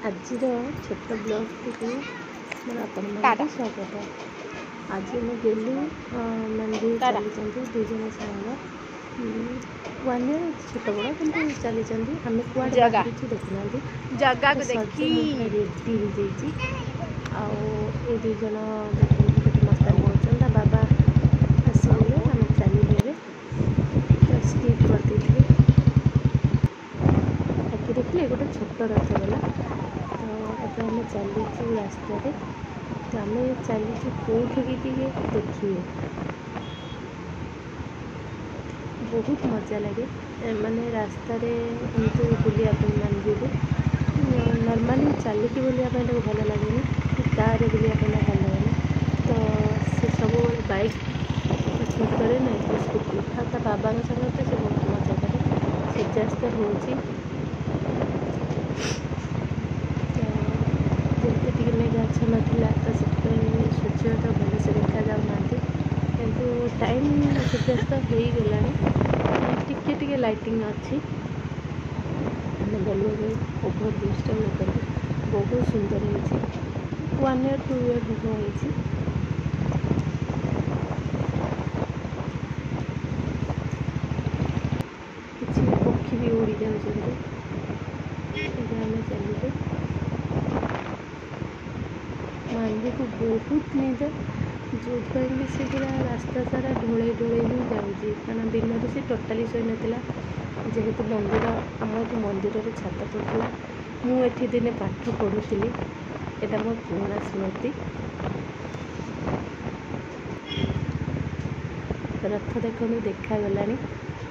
ଆଜିର ଛୋଟ ବ୍ଲଗ୍ଟିକୁ ମୋର ଆପଣମାନଙ୍କୁ ସ୍ୱାଗତ। ଆଜି ମୁଁ ଗଲି ମନ୍ଦିର ଚାଲିଛନ୍ତି ଦୁଇ ଜଣ ସାଙ୍ଗ 1 year ଛୋଟ ବଡ଼ କିନ୍ତୁ ଚାଲିଛନ୍ତି। ଆମେ କୁଆଡ଼େ ବାହାରିଛୁ ଦେଖୁନାହାନ୍ତି, ଜାଗାକୁ ଦେଖି ରେଡ଼ି ହେଇଯାଇଛି। ଆଉ ଏ ଦୁଇ ଜଣ ଦେଖନ୍ତୁ କେତେ ମସ୍ତାନି କରୁଛନ୍ତି। ତା ବାବା ଆସିଗଲେ, ଆମେ ଚାଲିଲୁ। ଏବେ ସ୍କିପ୍ କରିଦେଇଥିଲି। ଆଗେ ଦେଖିଲେ ଗୋଟେ ଛୋଟ ରଥ ଗଲା। ତ ଏବେ ଆମେ ଚାଲିଛୁ ରାସ୍ତାରେ। ତ ଆମେ ଚାଲିଛୁ କେଉଁଠିକି ଟିକେ ଦେଖିବେ, ବହୁତ ମଜା ଲାଗେ। ମାନେ ରାସ୍ତାରେ ଏମିତି ବୁଲିବା ପାଇଁ ମନ୍ଦିରରେ ନର୍ମାଲି ଚାଲିକି ବୁଲିବା ପାଇଁ ତାକୁ ଭଲ ଲାଗେନି, କାରରେ ବୁଲିବା ପାଇଁ ଭଲ ଲାଗେନି। ତ ସେ ସବୁବେଳେ ବାଇକ୍ ପସନ୍ଦ କରେ, ନାହିଁ ତ ସ୍କୁଟି। ଆଉ ତା ବାବାଙ୍କ ସାଙ୍ଗରେ ତ ସେ ବହୁତ ମଜା କରେ। ସୂର୍ଯ୍ୟାସ୍ତ ହେଉଛି, ଯେହେତୁ ଟିକେ ମେଘାଚ୍ଛନ୍ନ ନଥିଲା ତ ସେଥିପାଇଁ ସୂର୍ଯ୍ୟ ତ ଭଲସେ ଦେଖାଯାଉନାହାନ୍ତି। କିନ୍ତୁ ଟାଇମ୍ ସୂର୍ଯ୍ୟାସ୍ତ ହେଇଗଲାଣି, ଟିକେ ଟିକେ ଲାଇଟିଂ ଅଛି। ଆମେ ଗଲୁ ଏବେ ଓଭରବ୍ରିଜ୍ଟା ଦେଖନ୍ତୁ, ବହୁତ ସୁନ୍ଦର ହେଇଛି। 1 year 2 year ହେବ ହେଇଛି। କିଛି ପକ୍ଷୀ ବି ଉଡ଼ି ଯାଉଛନ୍ତି। ଏବେ ଆମେ ଚାଲିଲୁ। ମାଣ୍ଡିକୁ ବହୁତ ନିଦ, ଯେଉଁଥିପାଇଁ କି ସେ ପୁରା ରାସ୍ତା ସାରା ଢୋଳେଇ ଢୋଳେଇ ହିଁ ଯାଉଛି। କାରଣ ଦିନରେ ସେ ଟୋଟାଲି ଶୋଇନଥିଲା, ଯେହେତୁ ଆମକୁ ମନ୍ଦିରରେ ଛାତ ପଡ଼ୁଥିଲା। ମୁଁ ଏଠି ଦିନେ ପାଠ ପଢ଼ୁଥିଲି, ଏଇଟା ମୋ ପୁରୁଣା ସ୍ମୃତି। ରଥ ଦେଖନ୍ତୁ ଦେଖାଗଲାଣି।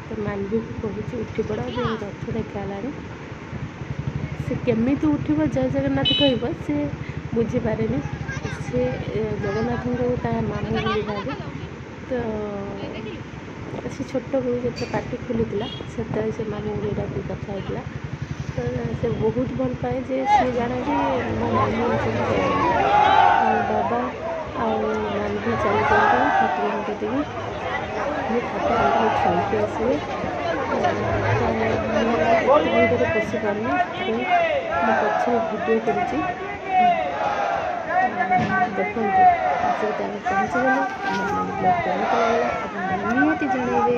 ତ ମାଣ୍ଡିକୁ କହୁଛି ଉଠି ପଡ଼, ଯେ ରଥ ଦେଖାଗଲାଣି। ସେ କେମିତି ଉଠିବ ଜୟ ଜଗନ୍ନାଥ କହିବ, ସେ ବୁଝିପାରେନି। ସେ ଜଗନ୍ନାଥଙ୍କୁ ତା ମାମୁଁ ବୋଲି ଭାବେ। ତ ସେ ଛୋଟବେଳୁ ଯେତେ ପାଟି ଖୋଲିଥିଲା ସେତେବେଳେ ସେ ମାମୁଁ ବୋଲି ଡାକି କଥା ହେଇଥିଲା। ତ ସେ ବହୁତ ଭଲ ପାଏ, ଯେ ସିଏ ଜାଣେ ଯେ ମୋ ମାମୁଁ ହେଉଛନ୍ତି ଜଗନ୍ନାଥ। ଆଉ ବାବା ଆଉ ମାଣ୍ଡି ଚାଲିଛନ୍ତି ଠାକୁରଙ୍କ କତିକି। ମୁଁ ଠାକୁରଙ୍କୁ ଛୁଇଁକି ଆସିବେ। ତ ମୁଁ ଏତେ ଭିଡ଼ରେ ପଶି ପାରୁନି, ସେଥିପାଇଁ ମୁଁ ପଛରେ ଭିଡ଼ିଓ କରୁଛି। ଦେଖନ୍ତୁ, ଆସିକି ଆମେ ପହଞ୍ଚିଗଲୁ। ଆମର ବ୍ଲଗ୍ କେମିତି ଲାଗିଲା ଆପଣମାନେ ନିହାତି ଜଣାଇବେ।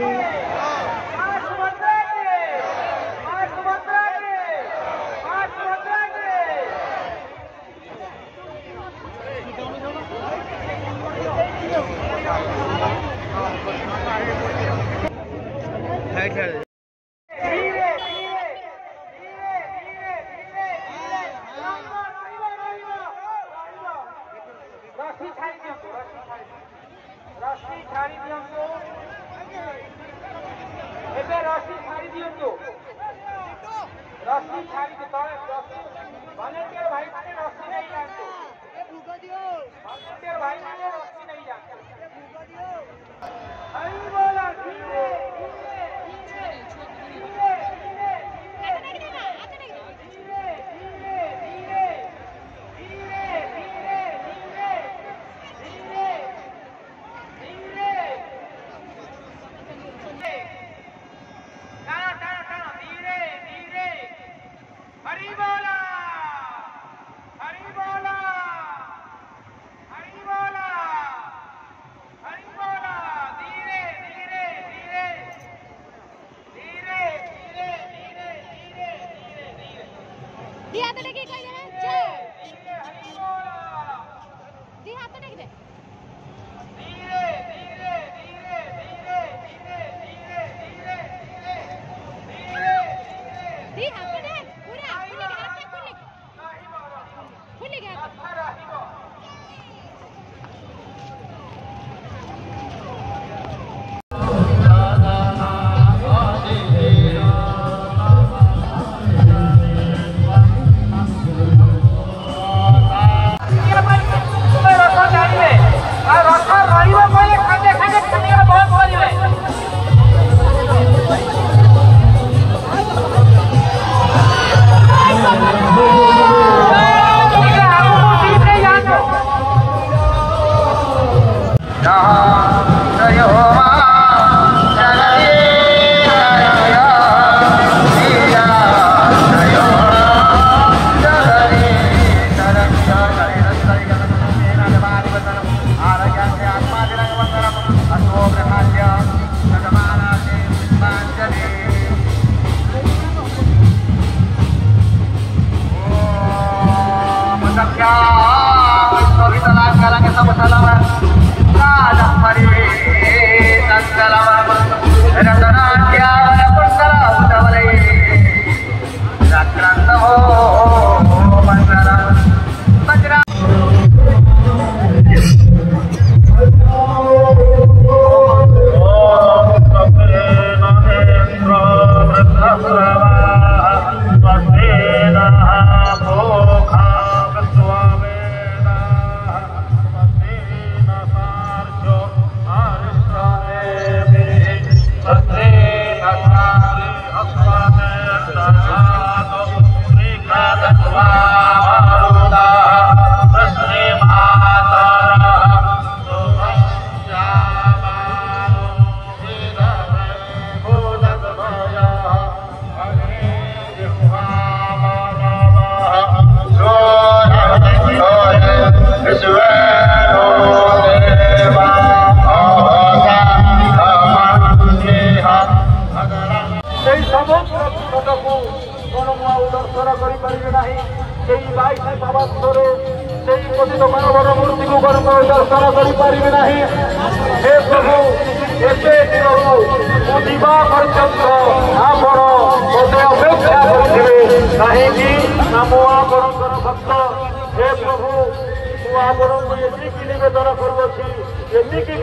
रस्सी छाड़ी दियंतु।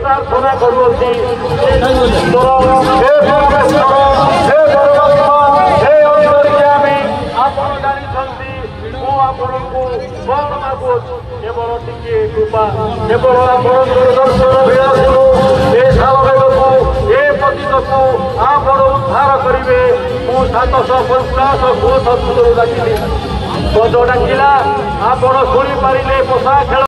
प्रार्थना करुँगी केवल टिके कृपा केवल आपण दूरदर्शन विलासरू ए सालवेद को ए पतित को आपण उद्धार करिवे मु 750 को सत्सुर डाकिली तो जो डाकिला आपण शुणी पारिले पोषा खेल